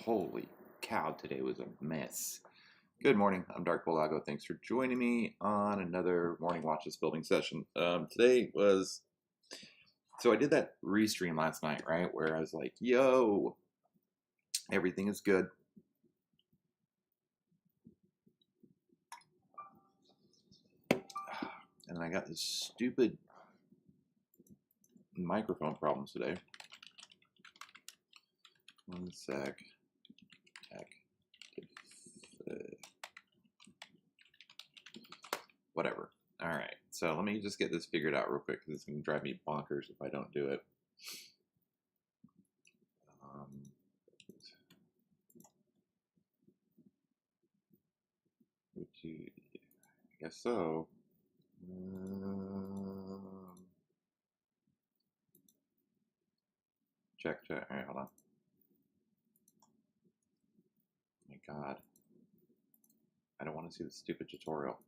Holy cow, today was a mess. Good morning, I'm Dark Bull Algo. Thanks for joining me on another morning watches building session. Today was, so I did that restream last night, right? Where I was like, yo, everything is good. And then I got this stupid microphone problem today. One sec. Whatever. All right, so let me just get this figured out real quick because it's going to drive me bonkers if I don't do it. I guess so. Check. All right, hold on. My God. I don't want to see the stupid tutorial.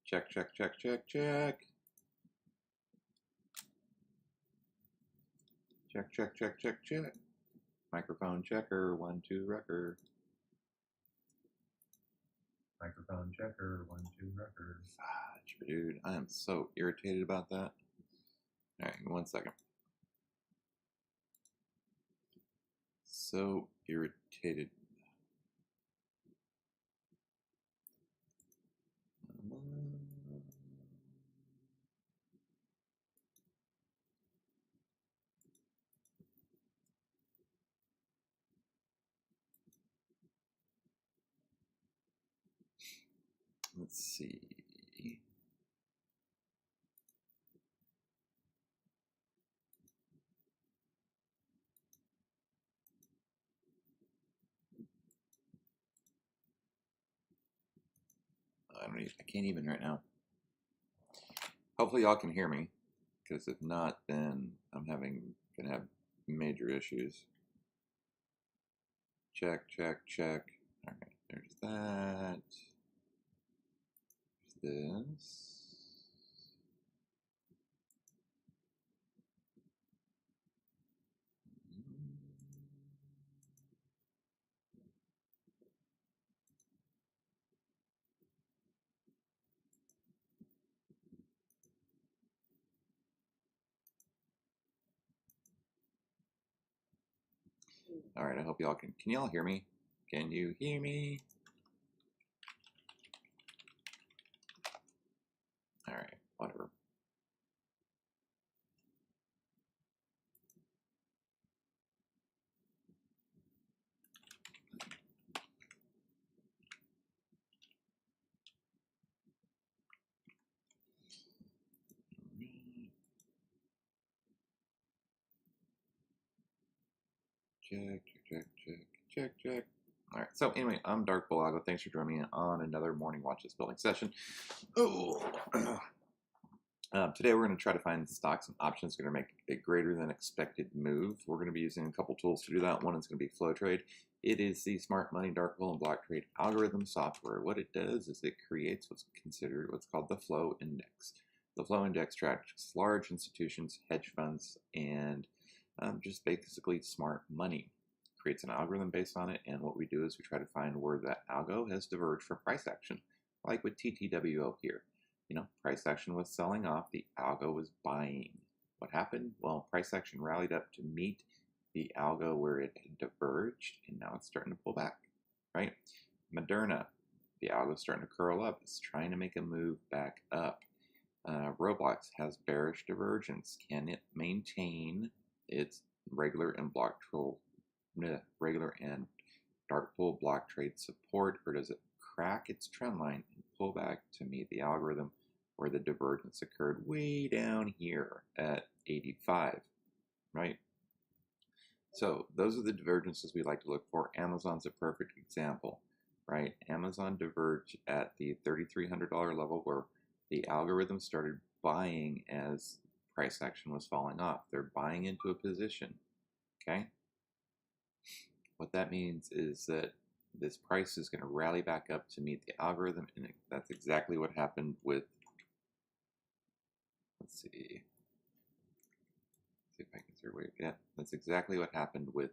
Check. Check. Microphone checker, 1, 2, wrecker. Microphone checker, 1, 2, wrecker. Fudge, dude, I am so irritated about that. All right, 1 second. So irritated. Let's see. I can't even right now. Hopefully y'all can hear me, because if not, then I'm gonna have major issues. Check. All right, there's that. There's this. All right, I hope y'all can y'all hear me? Can you hear me? All right, whatever. Check. All right, so anyway, I'm Dark Bull Algo. Thanks for joining me on another morning watches building session. Oh. Today we're going to try to find stocks and options that are going to make a greater than expected move. We're going to be using a couple tools to do that. One is going to be FlowTrade. It is the smart money, dark pool, and block trade algorithm software. What it does is it creates what's called the Flow Index. The Flow Index tracks large institutions, hedge funds, and just basically smart money. Creates an algorithm based on it, and what we do is we try to find where that algo has diverged from price action, like with TTWO here. You know, price action was selling off, the algo was buying. What happened? Well, price action rallied up to meet the algo where it had diverged, and now it's starting to pull back, right? Moderna, the algo is starting to curl up. It's trying to make a move back up. Roblox has bearish divergence. Can it maintain its regular and dark pool block trade support, or does it crack its trend line and pull back to meet the algorithm where the divergence occurred way down here at 85, right? So those are the divergences we like to look for. Amazon's a perfect example, right? Amazon diverged at the $3,300 level where the algorithm started buying as price action was falling off. They're buying into a position, okay? What that means is that this price is going to rally back up to meet the algorithm, and that's exactly what happened with, let's see if I can see where, yeah, that's exactly what happened with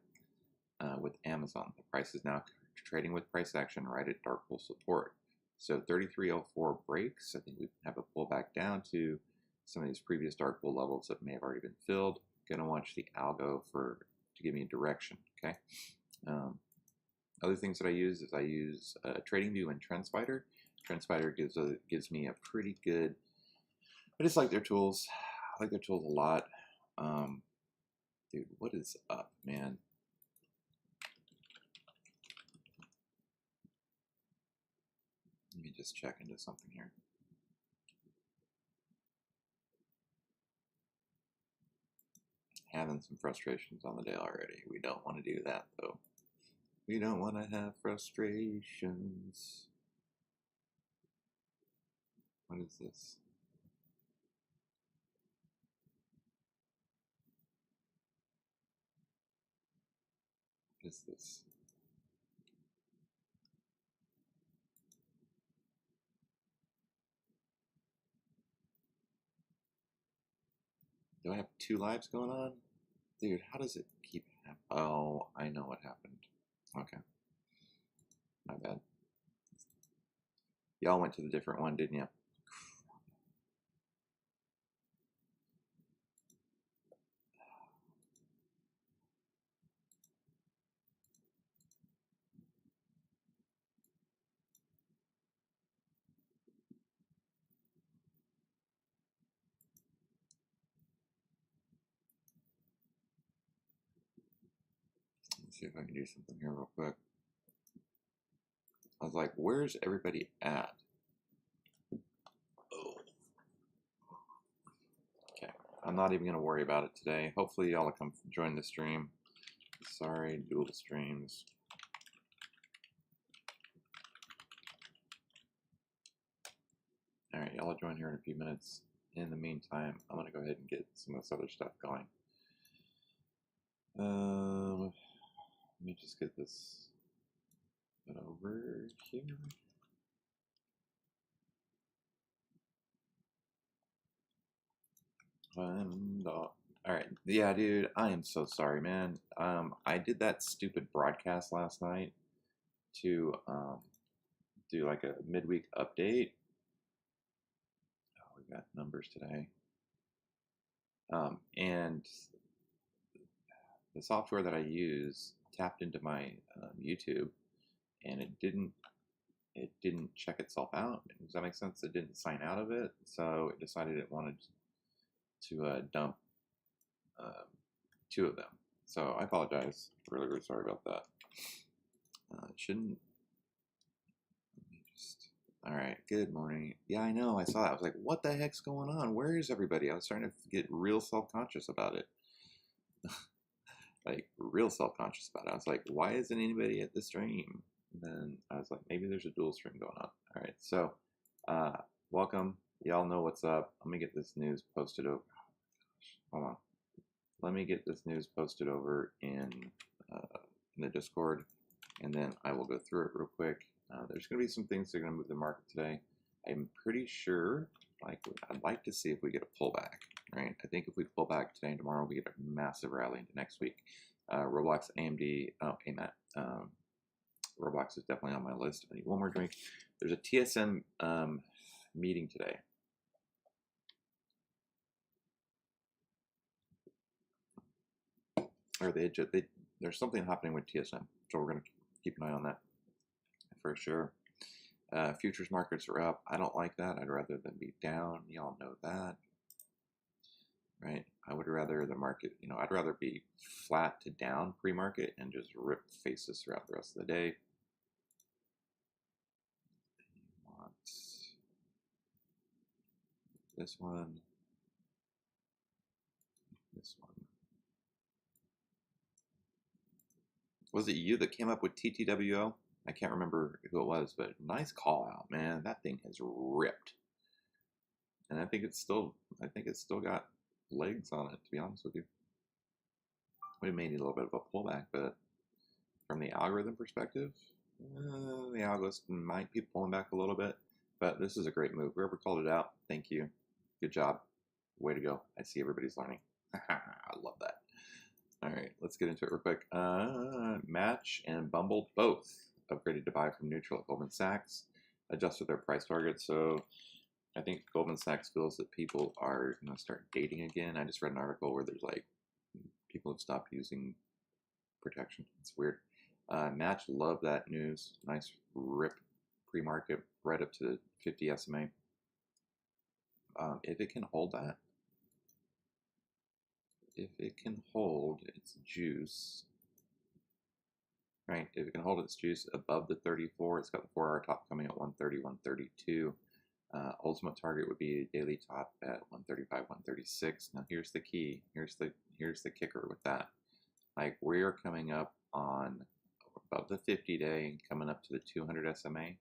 with Amazon. The price is now trading with price action right at dark pool support. So 3304 breaks. I think we have a pullback down to some of these previous dark pool levels that may have already been filled. Gonna watch the algo to give me a direction. Okay. Other things that I use is I use TradingView and TrendSpider. TrendSpider gives me a pretty good. I just like their tools. I like their tools a lot. Dude, what is up, man? Let me just check into something here. Having some frustrations on the day already. We don't want to do that, though. We don't want to have frustrations. What is this? What is this? Do I have two lives going on? Dude, how does it keep happening? Oh, I know what happened. Okay. My bad. Y'all went to the different one, didn't you? Let's see if I can do something here real quick. I was like, where's everybody at? Oh. Okay, I'm not even going to worry about it today. Hopefully y'all will come join the stream. Sorry, dual streams. All right, y'all will join here in a few minutes. In the meantime, I'm going to go ahead and get some of this other stuff going. Let me just get this over here. All right, yeah, dude, I am so sorry, man. I did that stupid broadcast last night to do like a midweek update. Oh, we got numbers today. And the software that I use tapped into my YouTube, and it didn't check itself out. Does that make sense? It didn't sign out of it, so it decided it wanted to dump two of them. So I apologize. Really, really sorry about that. It shouldn't. All right. Good morning. Yeah, I know. I saw that. I was like, what the heck's going on? Where is everybody? I was starting to get real self-conscious about it. Like, real self-conscious about it. I was like, why isn't anybody at the stream? And then I was like, maybe there's a dual stream going on. All right. So, welcome. Y'all know what's up. Let me get this news posted over. Hold on. Let me get this news posted over in the Discord, and then I will go through it real quick. There's going to be some things that are going to move the market today. I'm pretty sure, like, I'd like to see if we get a pullback, right? I think if we pull back today and tomorrow, we get a massive rally into next week. Roblox, AMD, oh, AMAT. Roblox is definitely on my list. I need one more drink. There's a TSM meeting today. Or there's something happening with TSM, so we're going to keep an eye on that for sure. Futures markets are up. I don't like that. I'd rather them be down. Y'all know that, right? I would rather the market, I'd rather be flat to down pre-market and just rip faces throughout the rest of the day. This one. This one. Was it you that came up with TTWO? I can't remember who it was, but nice call out, man. That thing has ripped, and I think it's still got legs on it. To be honest with you, we may need a little bit of a pullback, but from the algorithm perspective, the algos might be pulling back a little bit. But this is a great move. Whoever called it out, thank you. Good job. Way to go. I see everybody's learning. I love that. All right, let's get into it real quick. Match and Bumble both upgraded to buy from neutral at Goldman Sachs, adjusted their price target. So I think Goldman Sachs feels that people are going to start dating again. I just read an article where there's like people have stopped using protection. It's weird. Match, love that news. Nice rip pre-market right up to 50 SMA. If it can hold that, if it can hold its juice, right? If it can hold its juice above the 34, it's got the 4-hour top coming at 130, 132. Ultimate target would be a daily top at 135, 136. Now here's the key. Here's the kicker with that. Like we're coming up on above the 50-day and coming up to the 200 SMA,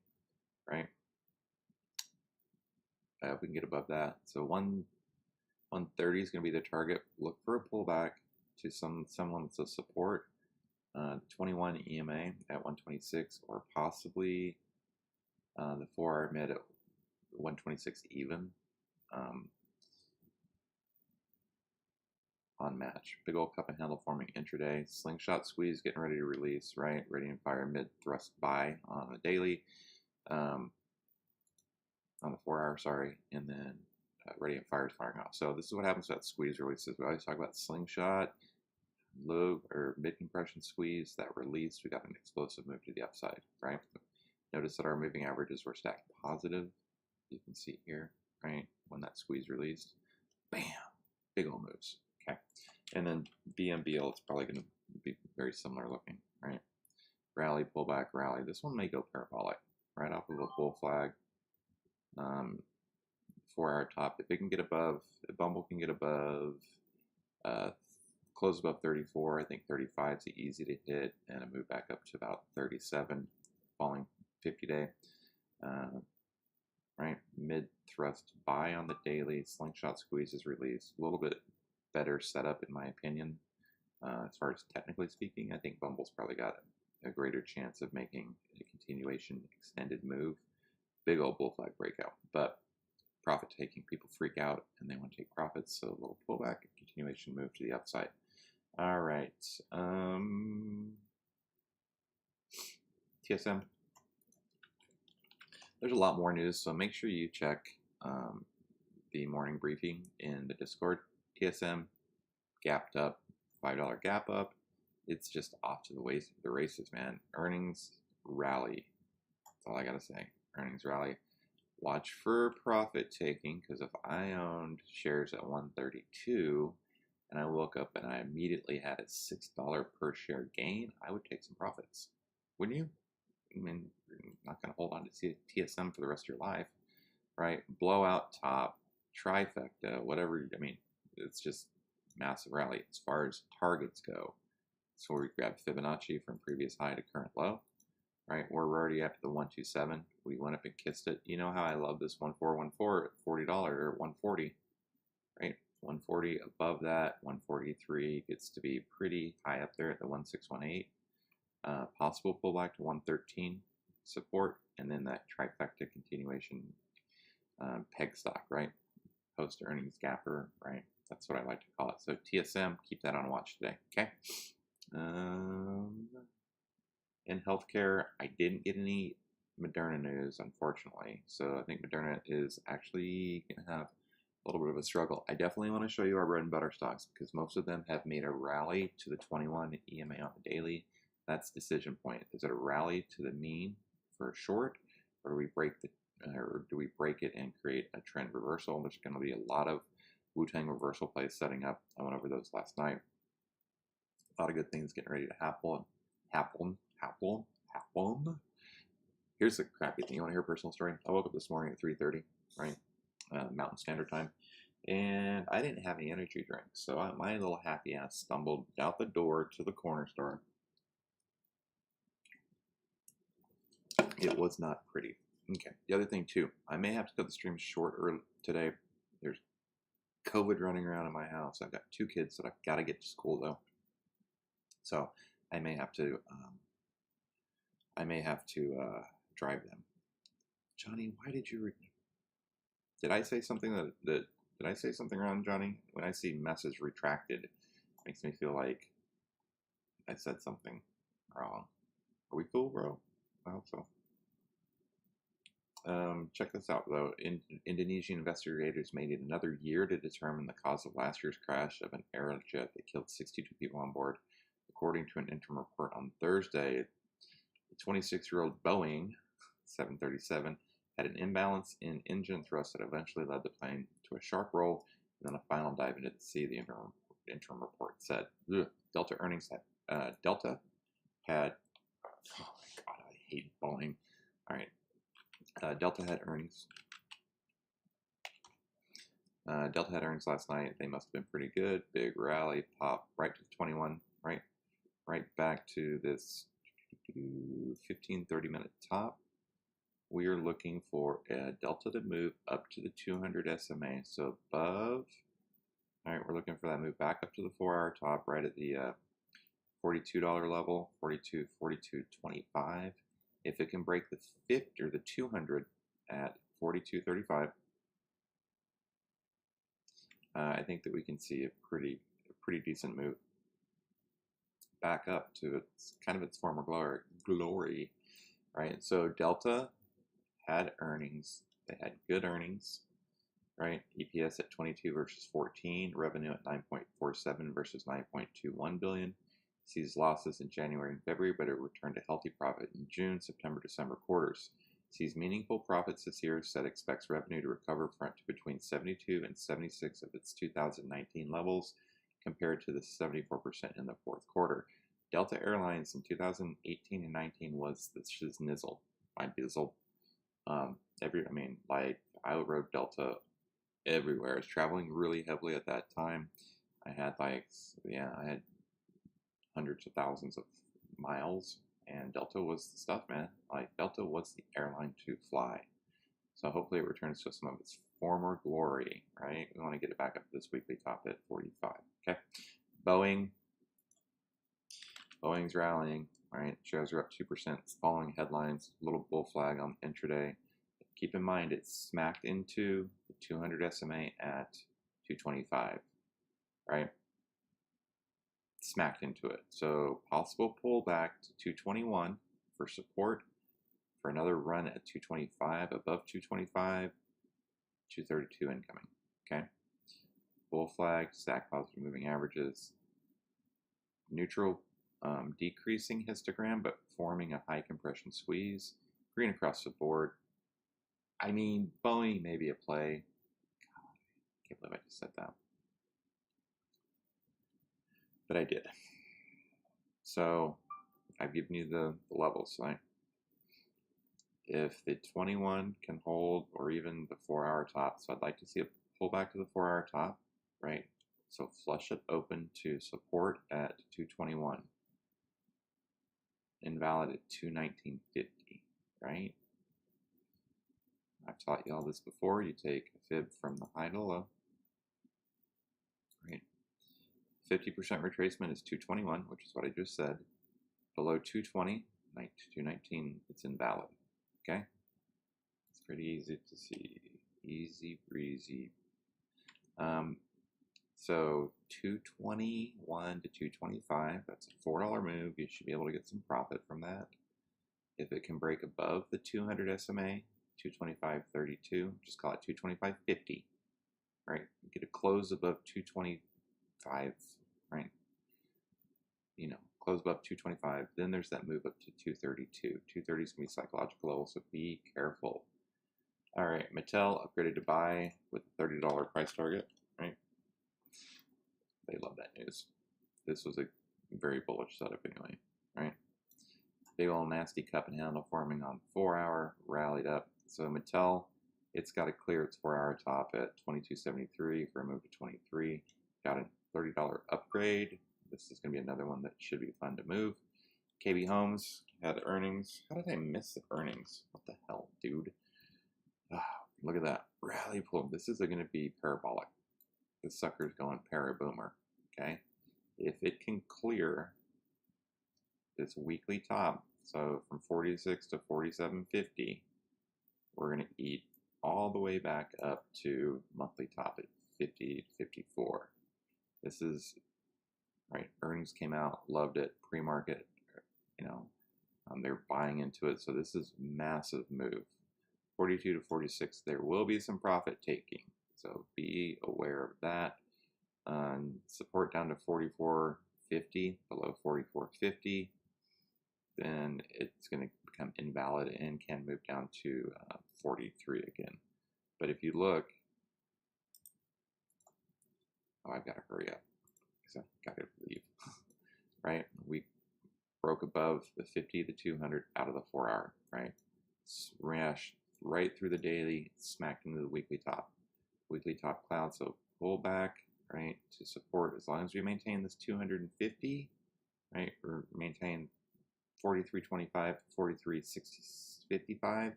right? If we can get above that, so 130 is going to be the target. Look for a pullback to some semblance of support. 21 EMA at 126, or possibly the 4-hour mid at 126 even. On match. Big old cup and handle forming intraday. Slingshot squeeze getting ready to release, right? Ready and fire mid thrust buy on the daily. On the 4-hour, sorry. And then ready and fire is firing off. So this is what happens with that squeeze releases. We always talk about slingshot, low or mid compression squeeze, that release. We got an explosive move to the upside, right? Notice that our moving averages were stacked positive. You can see here, right? When that squeeze released, bam, big old moves. Okay, and then BMBL, it's probably going to be very similar looking, right? Rally, pullback, rally. This one may go parabolic, right off of a bull flag. 4-hour top. If it can get above, if Bumble can get above, close above 34, I think 35 is easy to hit, and a move back up to about 37, falling 50-day. Right, mid thrust buy on the daily. Slingshot squeeze is released. A little bit better setup in my opinion. As far as technically speaking, I think Bumble's probably got a greater chance of making a continuation extended move. Big old bull flag breakout, but profit taking, people freak out and they want to take profits, so a little pullback, continuation move to the upside. All right, TSM. There's a lot more news, so make sure you check the morning briefing in the Discord. TSM gapped up, $5 gap up. It's just off to the races, man. Earnings rally. That's all I gotta say. Earnings rally. Watch for profit taking, because if I owned shares at 132 and I woke up and I immediately had a $6 per share gain, I would take some profits. Wouldn't you? I mean, you're not going to hold on to TSM for the rest of your life, right? Blowout top, trifecta, whatever. I mean, it's just massive rally as far as targets go. So we grab Fibonacci from previous high to current low, right? We're already up to the 127. We went up and kissed it. You know how I love this 1414 at $40 or 140, right? 140 above that, 143 gets to be pretty high up there at the 1618. Possible pullback to 113 support, and then that trifecta continuation peg stock, right? Post earnings gapper, right? That's what I like to call it. So TSM, keep that on watch today. Okay. In healthcare, I didn't get any Moderna news, unfortunately. So I think Moderna is actually going to have a little bit of a struggle. I definitely want to show you our bread and butter stocks, because most of them have made a rally to the 21 EMA on the daily. That's decision point. Is it a rally to the mean for a short, or do we break it and create a trend reversal? There's going to be a lot of Wu-Tang reversal plays setting up. I went over those last night. A lot of good things getting ready to happen. Here's the crappy thing. You want to hear a personal story? I woke up this morning at 3:30, right, Mountain Standard Time, and I didn't have any energy drinks. So my little happy ass stumbled out the door to the corner store. It was not pretty. Okay. The other thing too, I may have to cut the stream short today. There's COVID running around in my house. I've got 2 kids that I've got to get to school though, so I may have to drive them. Johnny, why did you? Did I say something did I say something wrong, Johnny? When I see message retracted, it makes me feel like I said something wrong. Are we cool, bro? I hope so. Check this out, though. Indonesian investigators made it another year to determine the cause of last year's crash of an Aerojet that killed 62 people on board. According to an interim report on Thursday, the 26-year-old Boeing 737 had an imbalance in engine thrust that eventually led the plane to a sharp roll and then a final dive into the sea, the interim report said. Delta had, oh my God, I hate Boeing. All right. Delta had earnings. Delta had earnings last night. They must have been pretty good. Big rally, pop right to the 21, right back to this 15-30-minute top. We are looking for a Delta to move up to the 200 SMA. So above, all right, we're looking for that move back up to the 4-hour top, right at the $42 level, 42.25. If it can break the 50 or the 200 at 42.35, I think that we can see a pretty decent move back up to its former glory, right? So Delta had earnings. They had good earnings, right? EPS at 22 versus 14, revenue at 9.47 versus 9.21 billion. Sees losses in January and February, but it returned to healthy profit in June, September, December quarters. Sees meaningful profits this year, said expects revenue to recover front to between 72 and 76 of its 2019 levels, compared to the 74% in the fourth quarter. Delta Airlines in 2018 and 19 was the shizznizzle, my bizzle. I rode Delta everywhere. I was traveling really heavily at that time. I had hundreds of thousands of miles, and Delta was the stuff, man. Delta was the airline to fly. So hopefully it returns to some of its former glory, right? We want to get it back up to this weekly top at 45. Okay. Boeing's rallying, right? Shares are up 2%, following headlines, little bull flag on intraday. Keep in mind, it's smacked into the 200 SMA at 225, right? Smacked into it. So possible pullback to 221 for support, for another run at 225, above 225, 232 incoming, okay? Bull flag, stack positive moving averages, neutral, decreasing histogram, but forming a high compression squeeze, green across the board. I mean, Boeing may be a play. God, I can't believe I just said that. But I did. So I've given you the levels, right? If the 21 can hold, or even the 4-hour top, so I'd like to see a pullback to the 4-hour top, right? So flush it open to support at 221. Invalid at 219.50, right? I've taught you all this before. You take a fib from the high to low, right? 50% retracement is 221, which is what I just said. Below 220, 219, it's invalid, okay? It's pretty easy to see. Easy breezy. So 221 to 225, that's a $4 move. You should be able to get some profit from that. If it can break above the 200 SMA, 225.32, just call it 225.50, right? Get a close above 225, right? You know, close above 225. Then there's that move up to 232. 230 is going to be psychological level, so be careful. All right, Mattel upgraded to buy with a $30 price target, right? They love that news. This was a very bullish setup anyway, right? Big old nasty cup and handle forming on 4-hour, rallied up. So Mattel, it's got to clear its 4-hour top at 22.73 for a move to 23. Got a $30 upgrade. This is going to be another one that should be fun to move. KB Homes had earnings. How did I miss the earnings? What the hell, dude? Look at that. Rally pull. This is going to be parabolic. This sucker's going para-boomer, okay? If it can clear this weekly top, so from 46 to 47.50, we're going to eat all the way back up to monthly top at 50 to 54. This is right? Earnings came out, loved it, pre-market, you know, they're buying into it. So this is massive move. 42 to 46, there will be some profit taking. So be aware of that. Support down to 44.50, below 44.50. Then it's going to become invalid and can move down to 43 again. But if you look, oh, I've got to hurry up because I've got to leave, right? We broke above the 50 to 200 out of the 4 hour, right? Smashed right through the daily, smacked into the weekly top cloud. So pull back, right, to support as long as we maintain this 250, right, or maintain 43.25, 43.55,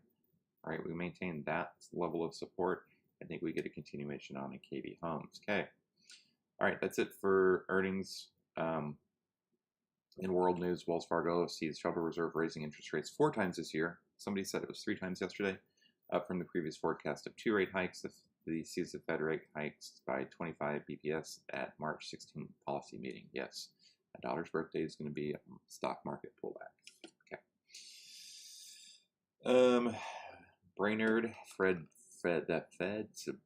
right, we maintain that level of support. I think we get a continuation on in KB Homes. Okay. All right, that's it for earnings. In world news, Wells Fargo sees Federal Reserve raising interest rates 4 times this year. Somebody said it was 3 times yesterday, up from the previous forecast of 2 rate hikes. The sees the Fed rate hikes by 25 BPS at March 16th policy meeting. Yes, a daughter's birthday is going to be a stock market pullback. Okay. Brainerd,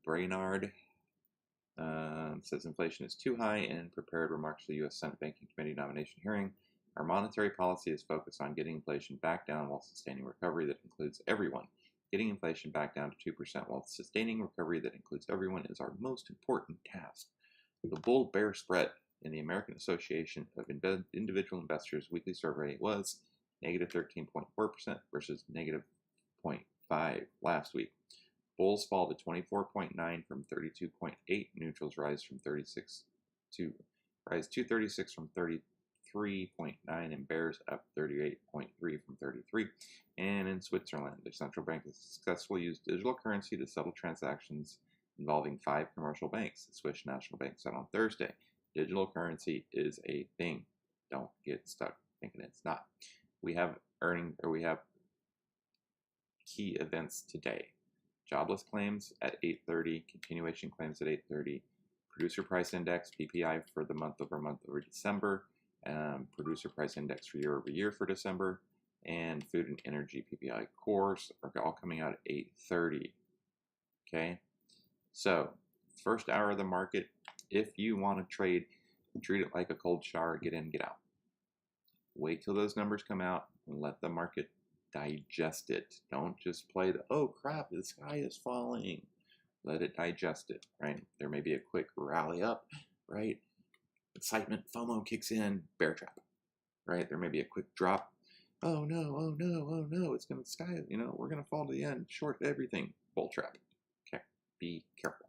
Brainard says inflation is too high in prepared remarks to the U.S. Senate Banking Committee nomination hearing. Our monetary policy is focused on getting inflation back down while sustaining recovery that includes everyone. Getting inflation back down to 2% while sustaining recovery that includes everyone is our most important task. The bull-bear spread in the American Association of Individual Investors weekly survey was negative 13.4% versus negative 0.5% last week. Bulls fall to 24.9 from 32.8. Neutrals rise to 36 from 33.9, and bears up 38.3 from 33. And in Switzerland, the central bank has successfully used digital currency to settle transactions involving 5 commercial banks. The Swiss National Bank said on Thursday, digital currency is a thing. Don't get stuck thinking it's not. We have key events today. Jobless claims at 8:30, continuation claims at 8:30, producer price index, PPI for the month-over-month over December, producer price index for year-over-year for December, and food and energy PPI cores are all coming out at 8:30. Okay, so first hour of the market, if you want to trade, treat it like a cold shower, get in, get out. Wait till those numbers come out and let the market digest it. Don't just play the, oh crap, the sky is falling. Let it digest it, right? There may be a quick rally up, right? Excitement, FOMO kicks in, bear trap, right? There may be a quick drop. Oh no, oh no, oh no, it's going to sky, we're going to fall to the end, short everything, bull trap. Okay, be careful.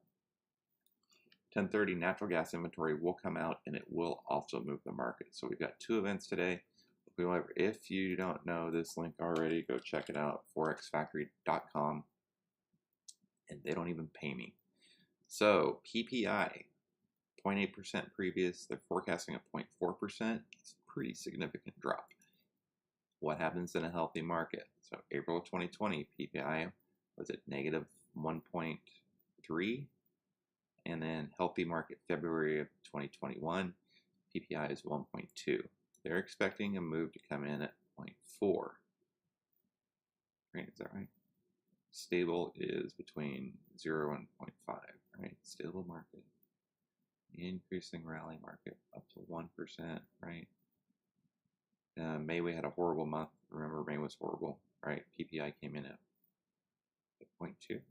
10:30, natural gas inventory will come out and it will also move the market. So we've got 2 events today. However, if you don't know this link already, go check it out, forexfactory.com, and they don't even pay me. So PPI, 0.8% previous, they're forecasting a 0.4%. It's a pretty significant drop. What happens in a healthy market? So April of 2020, PPI was at negative 1.3, and then healthy market February of 2021, PPI is 1.2. They're expecting a move to come in at 0.4. Right, is that right? Stable is between 0 and 0.5, right? Stable market. Increasing rally market up to 1%, right? May we had a horrible month. Remember, May was horrible, right? PPI came in at 0.2.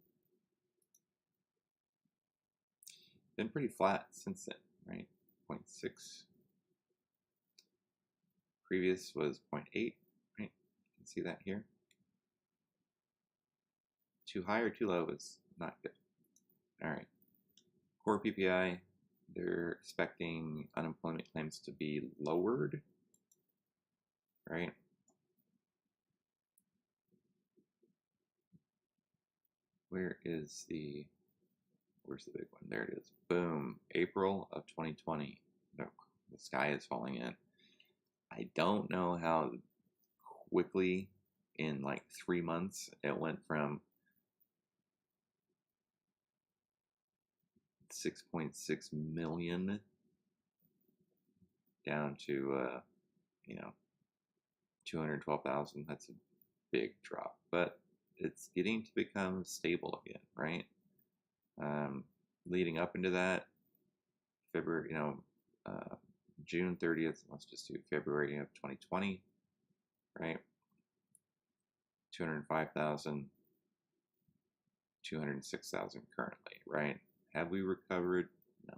Been pretty flat since then, right? 0.6. Previous was 0.8, right? You can see that here. Too high or too low is not good. All right. Core PPI, they're expecting unemployment claims to be lowered, right? Where's the big one? There it is. Boom. April of 2020. The sky is falling in. I don't know how quickly in like 3 months it went from 6.6 million down to, 212,000. That's a big drop, but it's getting to become stable again, right? Leading up into that, February, June 30th, let's just do February of 2020, right? 205,000, 206,000 currently, right? Have we recovered? No.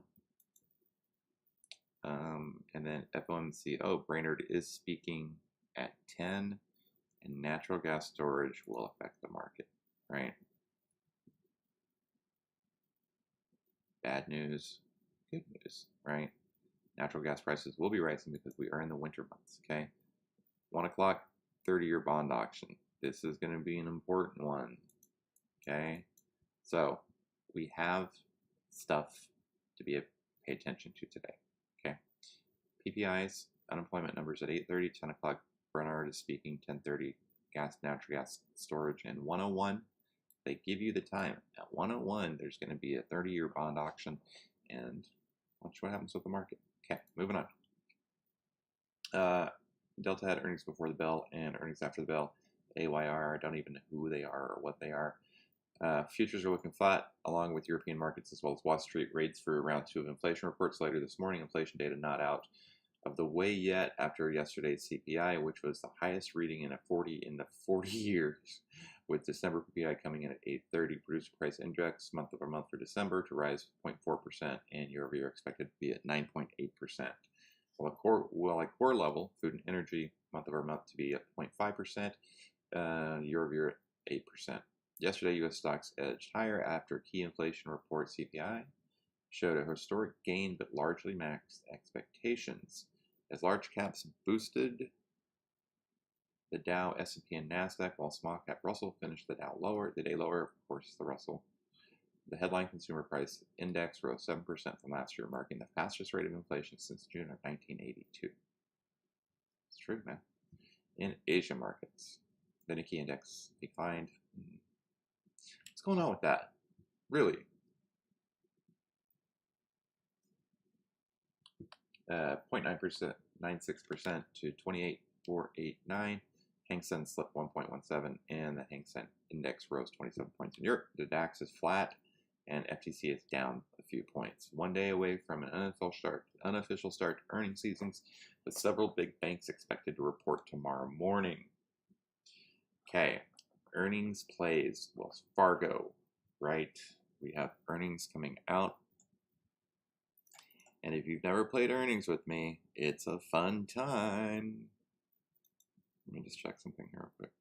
And then FOMC, Brainerd is speaking at 10, and natural gas storage will affect the market, right? Bad news, good news, right? Natural gas prices will be rising because we are in the winter months, okay? 1 o'clock, 30-year bond auction. This is going to be an important one, okay? So we have stuff to pay attention to today, okay? PPIs, unemployment numbers at 8:30, 10 o'clock, Bernard is speaking, 10:30, natural gas storage, and 101. They give you the time. At 101, there's going to be a 30-year bond auction, and watch what happens with the market. Okay, moving on. Delta had earnings before the bell and earnings after the bell. AYR, I don't even know who they are or what they are. Futures are looking flat, along with European markets as well as Wall Street. Rates for round 2 of inflation reports later this morning. Inflation data not out of the way yet after yesterday's CPI, which was the highest reading in the 40 years, with December PPI coming in at 830. Producer price index month over month for December to rise 0.4%, and year over year expected to be at 9.8%. While at core level, food and energy month over month to be at 0.5%, year over year at 8%. Yesterday, U.S. stocks edged higher after key inflation report CPI showed a historic gain but largely maxed expectations. As large caps boosted the Dow, S&P, and NASDAQ, while small cap Russell finished the day lower, of course, the Russell. The headline consumer price index rose 7% from last year, marking the fastest rate of inflation since June of 1982. It's true, man. In Asia markets, the Nikkei Index declined. What's going on with that? Really? 0.9%, 96% to 28,489. Hang Seng slipped 1.17, and the Hang Seng Index rose 27 points. In Europe, the DAX is flat, and FTSE is down a few points. 1 day away from an unofficial start to earnings seasons, with several big banks expected to report tomorrow morning. Okay, earnings plays. Well, Fargo, right? We have earnings coming out. And if you've never played earnings with me, it's a fun time. Let me just check something here real quick.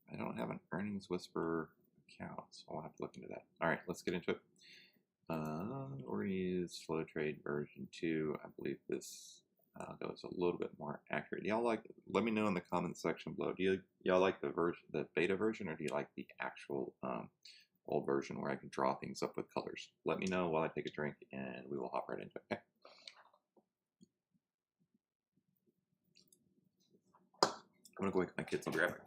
I don't have an Earnings Whisperer account, so I'll have to look into that. All right, let's get into it. We're going to use FlowTrade version 2. I believe this Algo is a little bit more accurate. Y'all let me know in the comment section below. Do y'all like the beta version, or do you like the actual old version where I can draw things up with colors? Let me know while I take a drink, and we will hop right into it. Okay. I'm gonna go wake my kids and grab it.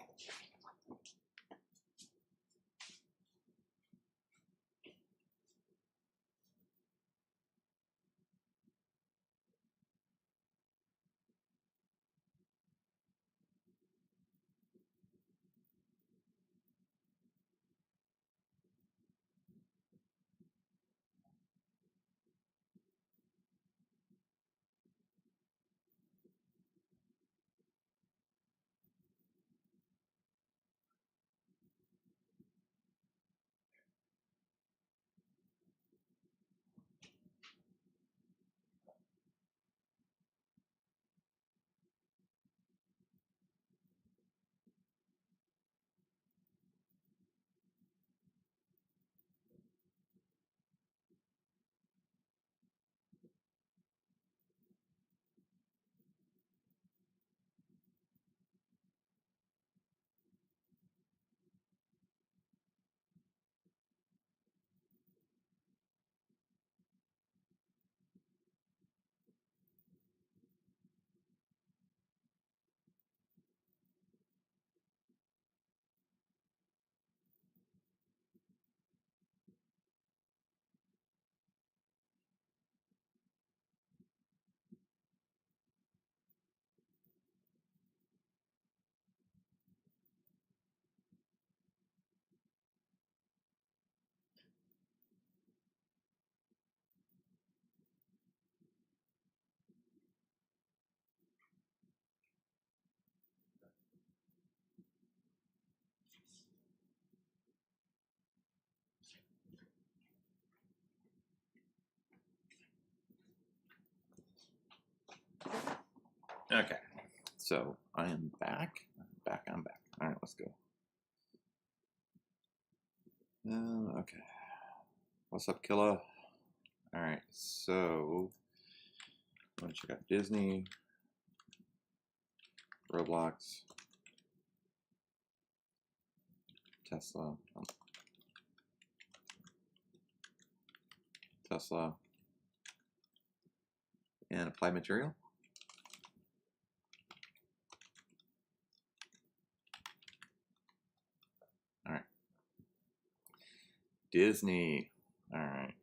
Okay, so I am back. I'm back. All right, let's go. Okay. What's up, Killa? All right, so I'm gonna check out Disney, Roblox, Tesla, and Applied Material. All right. Disney. All right.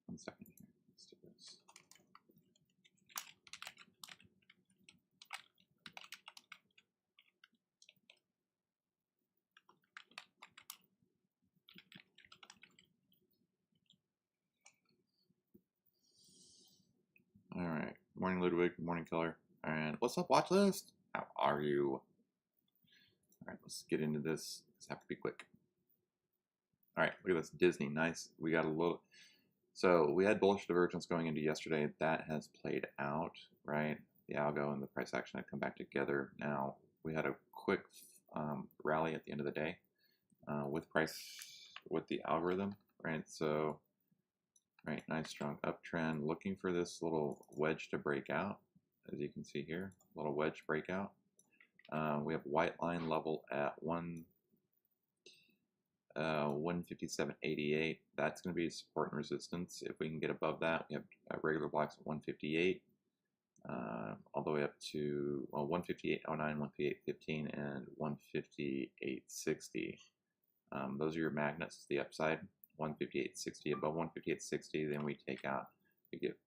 One second here. Let's do this. All right. Morning, Ludwig. Good morning, Keller. And what's up, watchlist? How are you? All right, let's get into this. This have to be quick. All right, look at this. Disney, nice. We got a little. So we had bullish divergence going into yesterday. That has played out, right? The algo and the price action had come back together. Now we had a quick rally at the end of the day with the algorithm, right? So, right, nice strong uptrend. Looking for this little wedge to break out, as you can see here, little wedge breakout. We have white line level at 157.88. That's going to be support and resistance. If we can get above that, we have regular blocks at 158, all the way up to 158.09, 158.15, and 158.60. Those are your magnets to the upside. 158.60, above 158.60, then we take out. We get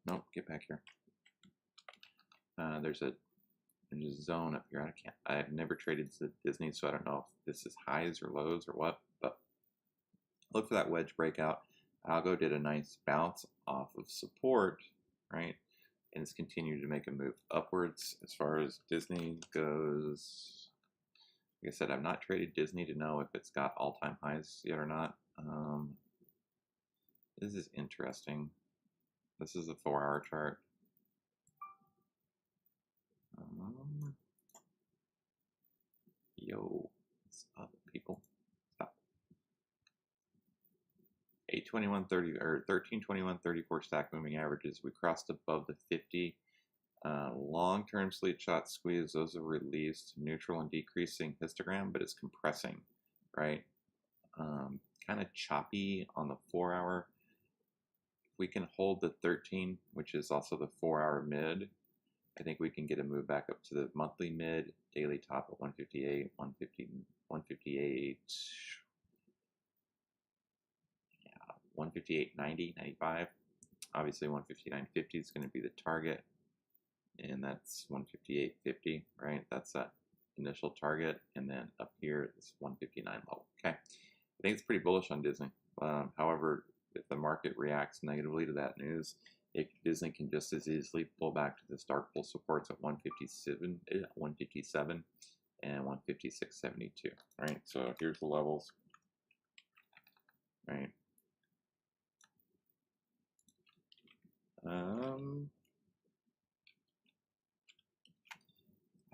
no, get back here. There's a zone up here. I've never traded Disney, so I don't know if this is highs or lows or what, but look for that wedge breakout. Algo did a nice bounce off of support, right? And it's continued to make a move upwards. As far as Disney goes, like I said, I've not traded Disney to know if it's got all-time highs yet or not. This is interesting. This is a 4-hour chart. Yo, what's up, people? Stop. 821.30 or 1321.34 stack moving averages. We crossed above the 50. Long-term sleep shot squeeze. Those are released. Neutral and decreasing histogram, but it's compressing, right? Kind of choppy on the 4-hour. If we can hold the 13, which is also the 4-hour mid, I think we can get a move back up to the monthly mid, daily top at 158, 150, 158, yeah, 158.90, 95. Obviously 159.50 is going to be the target, and that's 158.50, right? That's that initial target, and then up here is 159 level. Okay, I think it's pretty bullish on Disney. However, if the market reacts negatively to that news, Disney can just as easily pull back to the dark bull supports at 157 and 156.72. Right, so here's the levels. Right. I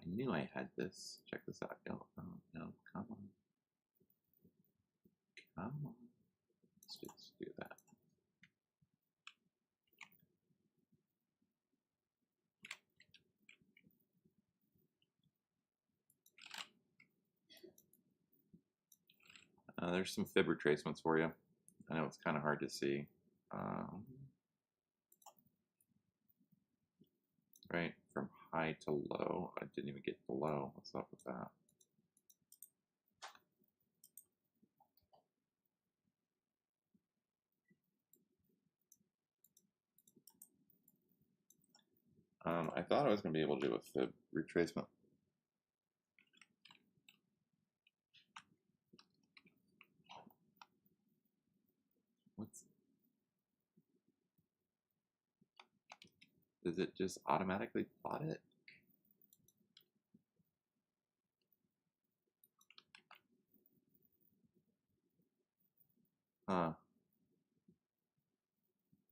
knew I had this. Check this out. Oh, no, come on. Come on. Let's just do that. There's some fib retracements for you. I know it's kind of hard to see. Right, from high to low. I didn't even get below. What's up with that? I thought I was going to be able to do a fib retracement. Does it just automatically plot it? Huh.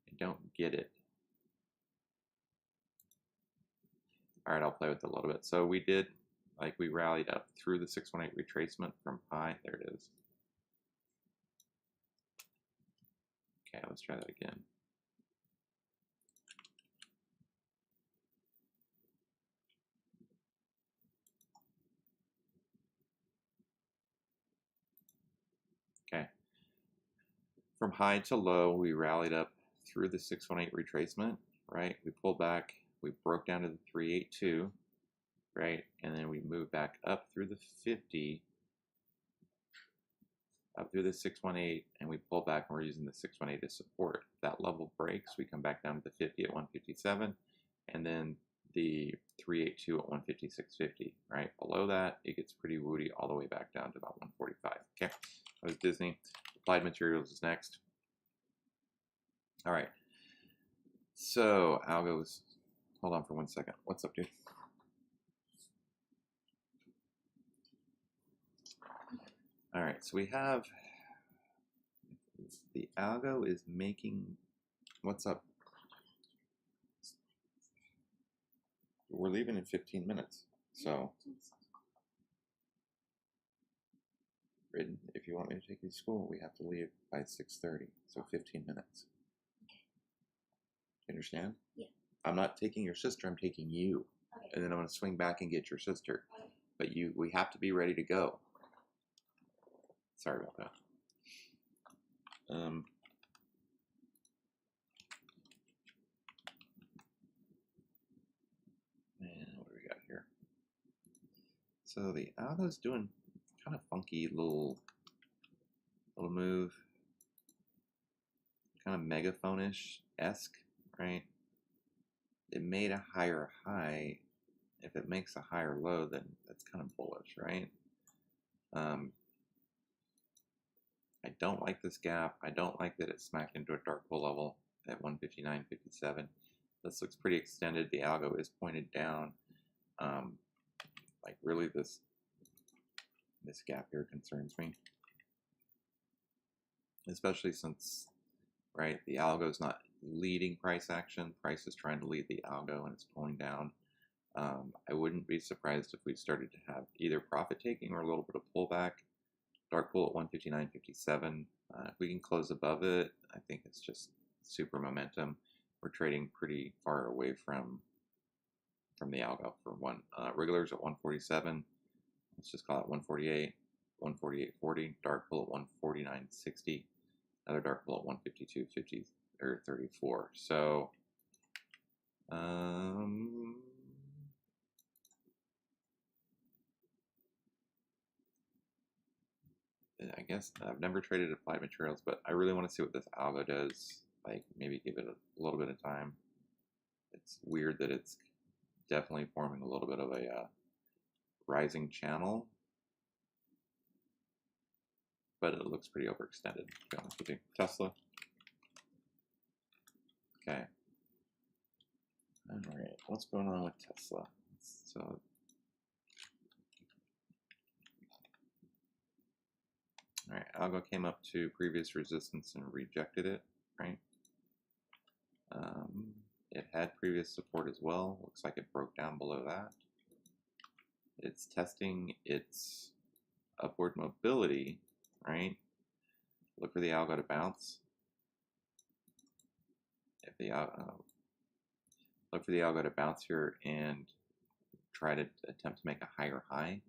I don't get it. All right, I'll play with it a little bit. So we did, like, we rallied up through the 618 retracement from high. There it is. Okay, let's try that again. Okay. From high to low, we rallied up through the 618 retracement, right? We pulled back, we broke down to the 382, right? And then we moved back up through the 50, up through the 618, and we pulled back and we're using the 618 as support. If that level breaks, we come back down to the 50 at 157, and then the 382 at 156.50, right? Below that, it gets pretty woody all the way back down to about 145. Okay, that was Disney. Applied Materials is next. All right. So Algo's, hold on for 1 second. What's up, dude? All right, so we have, the Algo is making, what's up? We're leaving in 15 minutes. So, if you want me to take you to school, we have to leave by 6:30. So 15 minutes. Okay. You understand? Yeah. I'm not taking your sister, I'm taking you. Okay. And then I'm going to swing back and get your sister. Okay. But we have to be ready to go. Sorry about that. And what do we got here? So the Algo's doing kind of funky little move, kind of megaphone-ish-esque, right? It made a higher high. If it makes a higher low, then that's kind of bullish, right? I don't like this gap. I don't like that it smacked into a dark bull level at 159.57. This looks pretty extended. The Algo is pointed down. Like really, this gap here concerns me, especially since, right, the Algo is not leading price action. Price is trying to lead the Algo, and it's pulling down. I wouldn't be surprised if we started to have either profit taking or a little bit of pullback. Dark bull at 159.57. If we can close above it, I think it's just super momentum. We're trading pretty far away from the Algo for one. Regulars at 147. Let's just call it 148. 148.40. Dark bull at 149.60. Another dark bull at 152.50 or 34. So, I guess I've never traded Applied Materials, but I really want to see what this Algo does. Like, maybe give it a little bit of time. It's weird that it's definitely forming a little bit of a rising channel, but it looks pretty overextended, to be honest with you. Tesla. Okay. All right, what's going on with Tesla? So, all right, Algo came up to previous resistance and rejected it, right? It had previous support as well. Looks like it broke down below that. It's testing its upward mobility, right? Look for the Algo to bounce. If the look for the Algo to bounce here and try to attempt to make a higher high.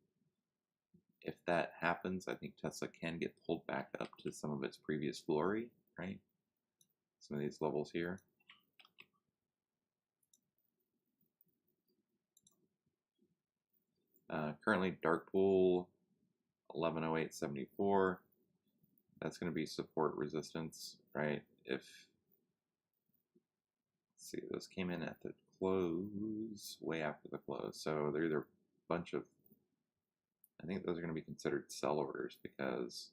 If that happens, I think Tesla can get pulled back up to some of its previous glory, right? Some of these levels here. Currently, dark pool 1108.74. That's going to be support resistance, right? If, let's see, those came in at the close, way after the close. So they're either a bunch of, I think those are going to be considered sell orders because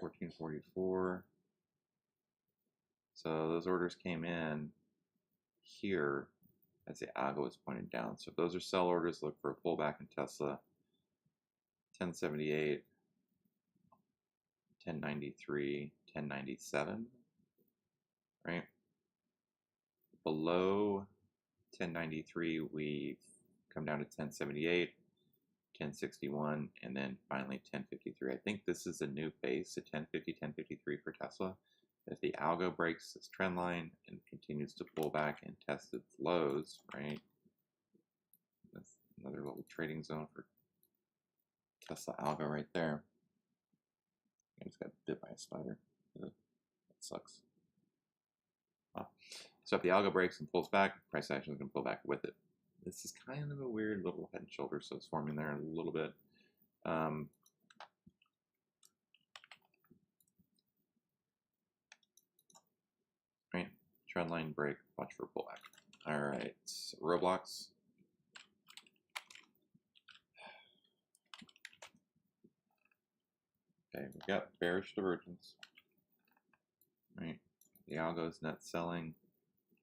1444. So those orders came in here as the Algo is pointed down. So if those are sell orders, look for a pullback in Tesla. 1078, 1093, 1097, right? Below 1093, we've come down to 1078, 1061, and then finally 1053. I think this is a new base at 1050, 1053 for Tesla. If the algo breaks this trend line and continues to pull back and test its lows, right? That's another little trading zone for Tesla algo right there. I just got bit by a spider. That sucks. Wow. So if the algo breaks and pulls back, price action is going to pull back with it. This is kind of a weird little head and shoulder, so it's forming there a little bit. Right, trend line break, watch for pullback. All right, Roblox. Okay, we got bearish divergence. Right, the algo is net selling.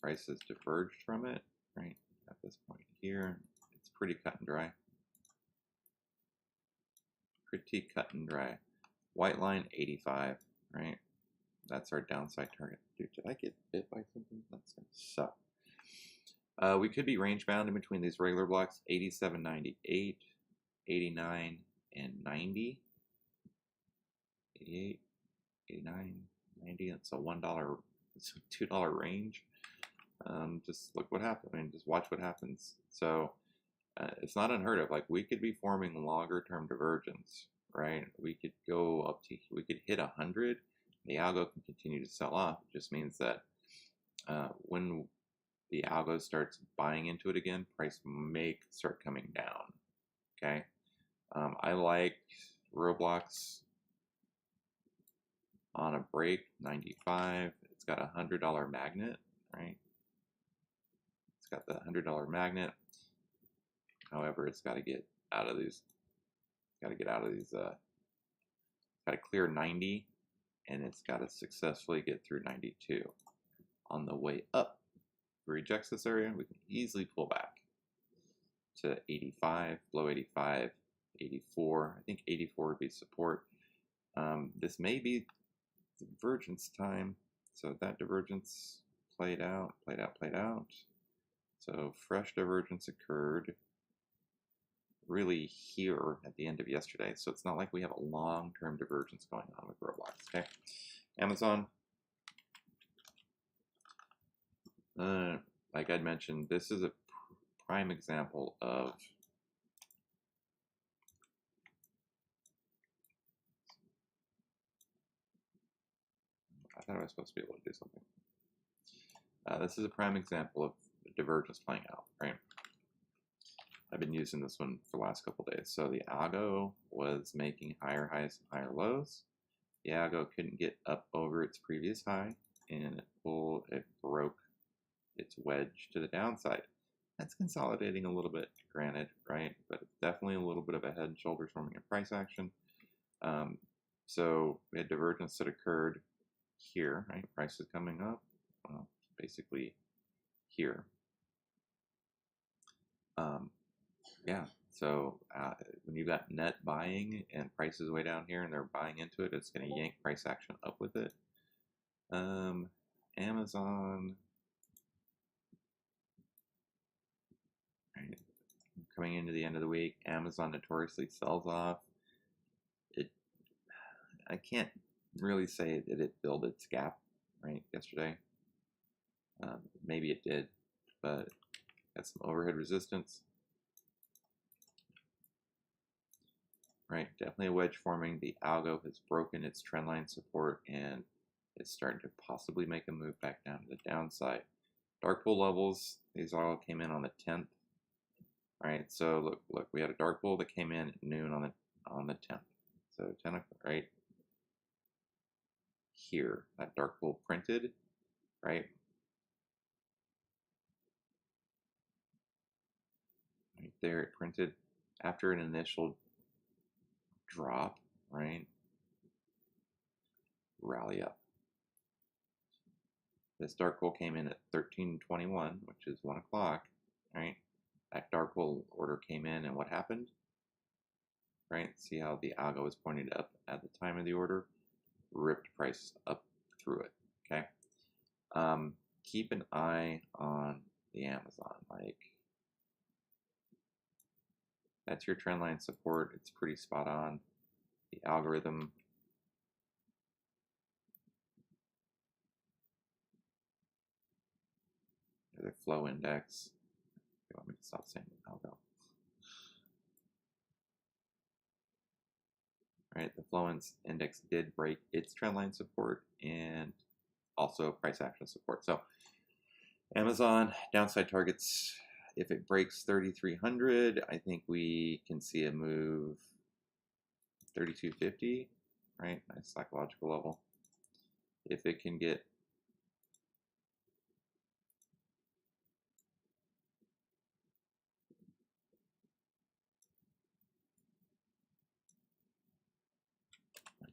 Price has diverged from it. Right, at this point here, it's pretty cut and dry. Pretty cut and dry. White line 85. Right, that's our downside target. Dude, did I get bit by something? That's gonna suck. We could be range bound in between these regular blocks, 87.98, 89, and 90. 88, 89, 90. It's a $1, it's a $2 range. Just look what happens. I mean, just watch what happens. So it's not unheard of. Like, we could be forming longer term divergence, right? We could go up to, we could hit 100. The algo can continue to sell off. It just means that when the algo starts buying into it again, price may start coming down. Okay. I like Roblox on a break, 95. It's got a $100 magnet, right? It's got the $100 magnet. However, it's got to get out of these. Got to get out of these. Got to clear 90, and it's got to successfully get through 92. On the way up, if it rejects this area, we can easily pull back to 85, below 85, 84. I think 84 would be support. This may be divergence time. So that divergence played out. So fresh divergence occurred really here at the end of yesterday. So it's not like we have a long-term divergence going on with Roblox. Okay, Amazon. Like I'd mentioned, this is a prime example of I thought I was supposed to be able to do something. This is a prime example of divergence playing out, right? I've been using this one for the last couple days. So the algo was making higher highs and higher lows. The algo couldn't get up over its previous high, and it broke its wedge to the downside. That's consolidating a little bit, granted, right? But it's definitely a little bit of a head and shoulders forming a price action. So we had divergence that occurred here, right? Price is coming up, basically here. Yeah, so when you got net buying and prices way down here and they're buying into it, it's going to yank price action up with it. Amazon, right, coming into the end of the week, Amazon notoriously sells off. I can't really say that it filled its gap, right, yesterday. Maybe it did, but got some overhead resistance. Right, definitely a wedge forming. The algo has broken its trendline support and it's starting to possibly make a move back down to the downside. Dark pool levels, these all came in on the 10th. Right, so look, we had a dark pool that came in at noon on the 10th. So 10 o'clock, right here, that dark pool printed, right? Right there, it printed after an initial drop, right? Rally up. This dark pool came in at 13:21, which is 1 o'clock, right? That dark pool order came in, and what happened? Right? See how the algo was pointed up at the time of the order? ripped price up through it. Okay. Keep an eye on the Amazon. Like, that's your trend line support. It's pretty spot on. The algorithm. The flow index. You want me to stop saying Algo? Right, the flow index did break its trendline support and also price action support. So Amazon downside targets. If it breaks 3,300, I think we can see a move 3,250. Right, nice psychological level. If it can get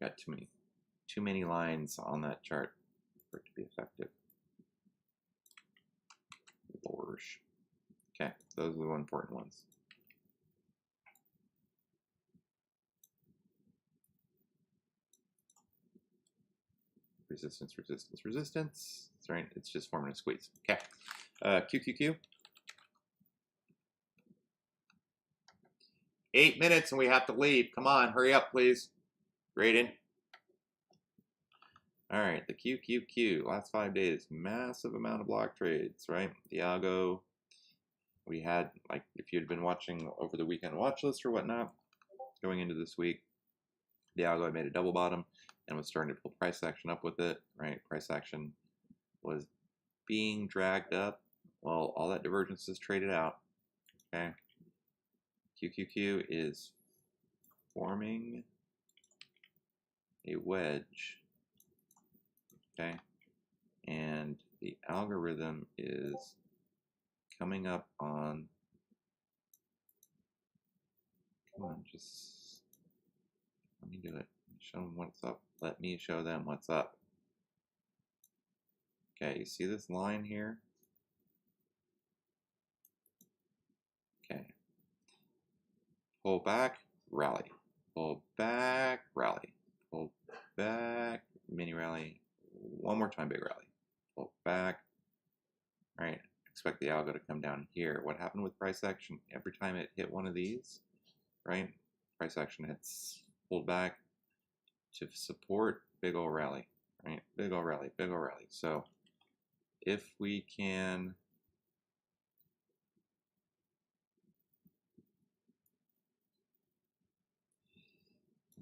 I got too many lines on that chart for it to be effective. Okay, those are the important ones. Resistance, resistance, resistance. That's right, it's just forming a squeeze. Okay, QQQ. 8 minutes and we have to leave. Come on, hurry up, please. Graydon. All right, the QQQ, last 5 days, massive amount of block trades, right? The Algo, we had, like, if you'd been watching over the weekend watch list or whatnot, going into this week, the Algo made a double bottom and was starting to pull price action up with it, right? Price action was being dragged up. Well, all that divergence is traded out, okay? QQQ is forming a wedge, okay? And the algorithm is coming up on, come on, just let me do it. Show them what's up. Let me show them what's up. Okay, you see this line here? Okay. Pull back, rally. Pull back, rally. Pull back, mini rally. One more time, big rally. Pull back. All right, expect the algo to come down here. What happened with price action? Every time it hit one of these, right? Price action hits pulled back to support, big ol' rally, right? Big ol' rally, big ol' rally. So if we can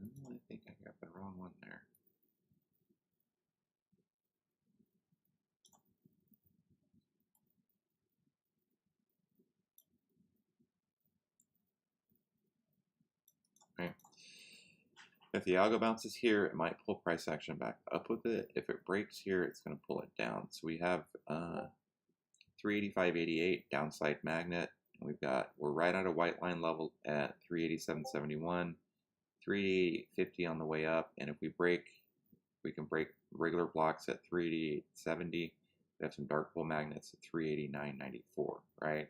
I think I got the wrong one there. Right. If the algo bounces here, it might pull price action back up with it. If it breaks here, it's going to pull it down. So we have 385.88 downside magnet. We're right at a white line level at 387.71, 388.50 on the way up. And if we can break regular blocks at 388.70. We have some dark pool magnets at 389.94, right?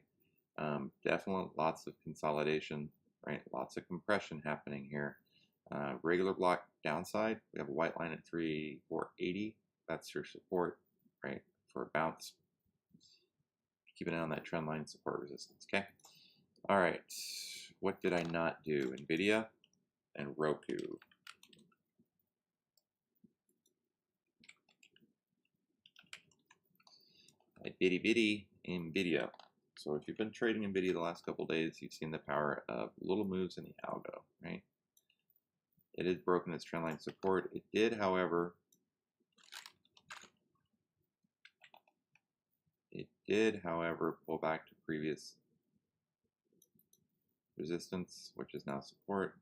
Definitely lots of consolidation, right? Lots of compression happening here. Regular block downside, we have a white line at 384.80. That's your support, right, for a bounce. Keep an eye on that trend line support resistance, okay? All right, what did I not do? NVIDIA and Roku. Bitty bitty NVIDIA. So if you've been trading NVIDIA the last couple days, you've seen the power of little moves in the algo, right? It has broken its trendline support. It did, however, pull back to previous resistance, which is now support.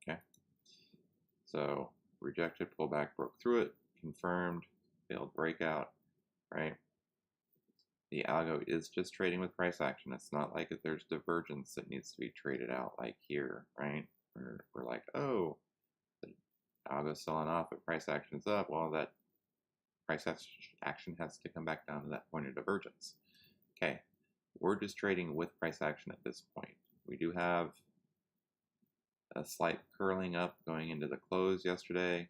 Okay. So rejected, pullback, broke through it, confirmed, failed breakout, right? The algo is just trading with price action. It's not like if there's divergence that needs to be traded out like here, right? We're like, oh, the algo's selling off, but price action's up. Well, that price action has to come back down to that point of divergence. Okay, we're just trading with price action at this point. We do have a slight curling up going into the close yesterday.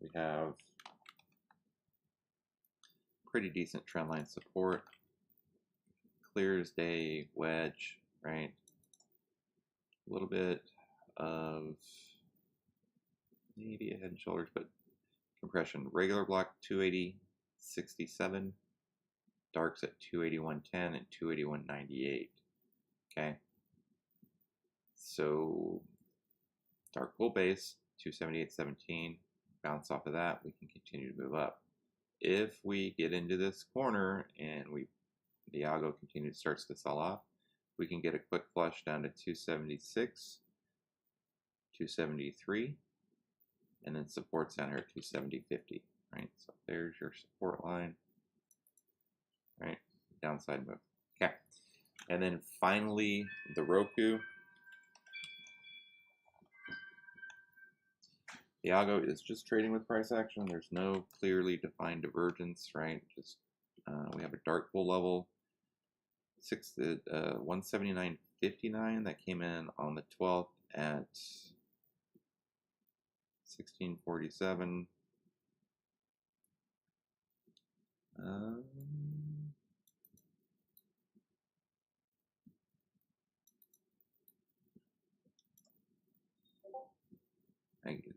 We have pretty decent trend line support. Clear as day wedge, right? A little bit of maybe a head and shoulders, but compression. Regular block 280.67, darks at 281.10 and 281.98. Okay, so dark bull base 278.17. Bounce off of that, we can continue to move up. If we get into this corner and the algo starts to sell off, we can get a quick flush down to 276, 273, and then supports down here at 270.50, right? So there's your support line, right? Downside move. Okay. And then finally, the Roku. The algo is just trading with price action. There's no clearly defined divergence, right? Just we have a dark bull level, 179.59 that came in on the 12th at 1647.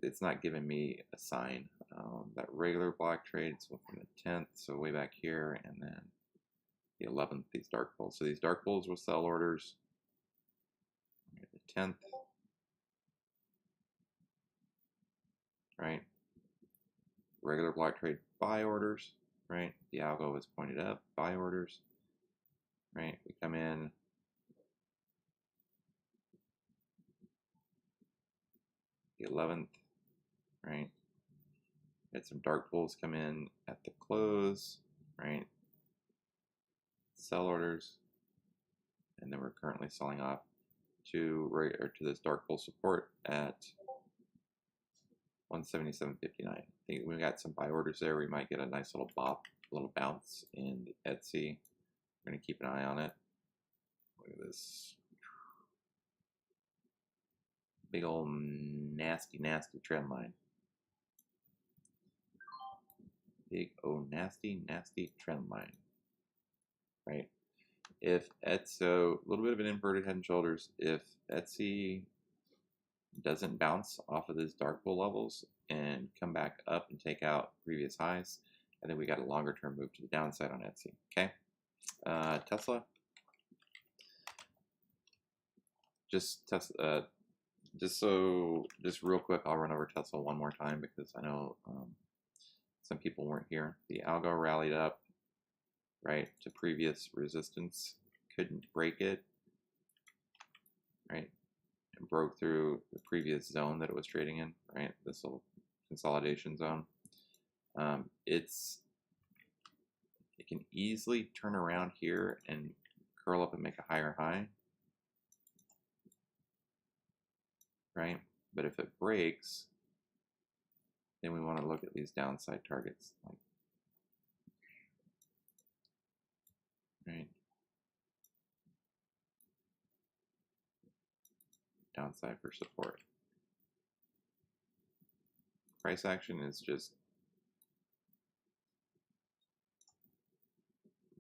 It's not giving me a sign. That regular block trades from the 10th, so way back here, and then the 11th, these dark bulls. So these dark bulls will sell orders. The 10th, right? Regular block trade buy orders, right? The algo is pointed up, buy orders, right? We come in. The 11th, right? Had some dark bulls come in at the close, right? Sell orders, and then we're currently selling off to this dark bull support at 177.59. I think we got some buy orders there. We might get a nice little bop, a little bounce in the Etsy. We're gonna keep an eye on it. Look at this big old nasty trend line. Big old nasty trend line, right? If Etsy, a little bit of an inverted head and shoulders, if Etsy doesn't bounce off of these dark bull levels and come back up and take out previous highs, I think we got a longer term move to the downside on Etsy. Okay, Tesla. Just real quick, I'll run over Tesla one more time because I know some people weren't here. The algo rallied up, right, to previous resistance, couldn't break it, right, and broke through the previous zone that it was trading in, right, this little consolidation zone. It can easily turn around here and curl up and make a higher high, right? But if it breaks, then we want to look at these downside targets, like, right? Downside for support. Price action is just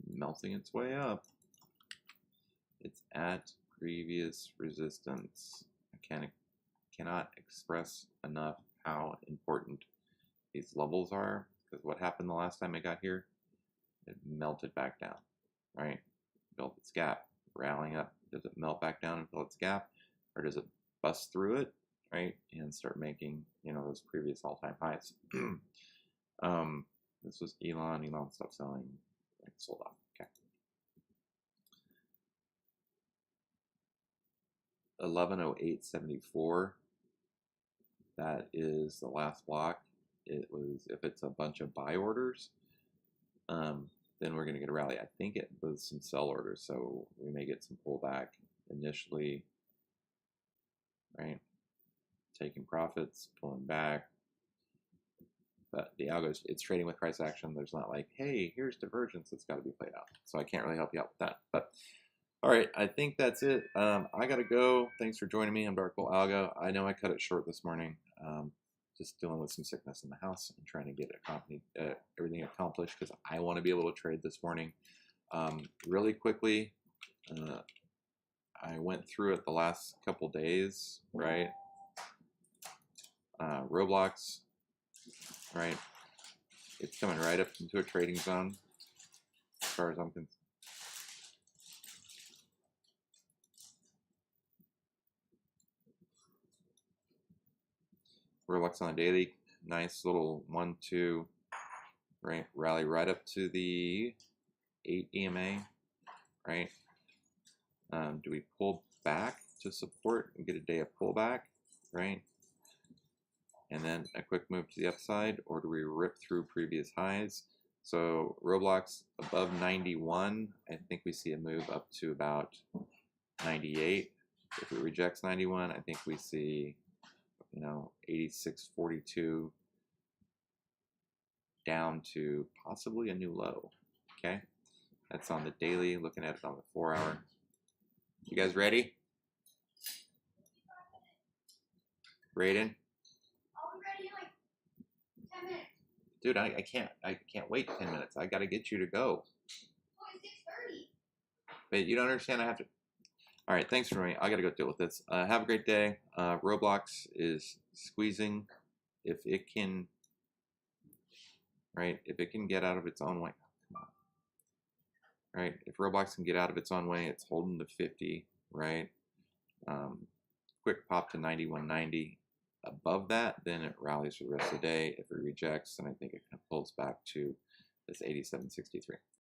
melting its way up. It's at previous resistance. I cannot express enough how important these levels are, because what happened the last time it got here, it melted back down, right? Built its gap, rallying up. Does it melt back down and fill its gap, or does it bust through it, right, and start making, you know, those previous all-time highs? This was Elon stopped selling, right, sold off. Okay. 1108.74. That is the last block. It was, if it's a bunch of buy orders, then we're going to get a rally. I think it was some sell orders, so we may get some pullback initially, right? Taking profits, pulling back, But the algo, it's trading with price action. There's not like, hey, here's divergence that's got to be played out. So I can't really help you out with that. But all right, I think that's it. I got to go. Thanks for joining me on Darkwell Algo. I know I cut it short this morning. Just dealing with some sickness in the house and trying to get everything accomplished because I want to be able to trade this morning. Really quickly, I went through it the last couple days, right? Roblox, right? It's coming right up into a trading zone as far as I'm concerned. Roblox on the daily, nice little 1-2, right? Rally right up to the 8 EMA, right? Do we pull back to support and get a day of pullback, right? And then a quick move to the upside, or do we rip through previous highs? So Roblox above 91, I think we see a move up to about 98. If it rejects 91, I think we see, 86.42 down to possibly a new low. Okay, that's on the daily. Looking at it on the 4-hour. You guys ready? Raiden? I'll be ready in like 10 minutes. Dude, I can't wait 10 minutes. I gotta get you to go. Oh, it's 6:30. But you don't understand. I have to. All right, thanks for me. I gotta go deal with this. Have a great day. Roblox is squeezing. If it can, right? If it can get out of its own way, come on. Right? If Roblox can get out of its own way, it's holding the 50. Right? Quick pop to 91.90. Above that, then it rallies for the rest of the day. If it rejects, then I think it kind of pulls back to this 87.63.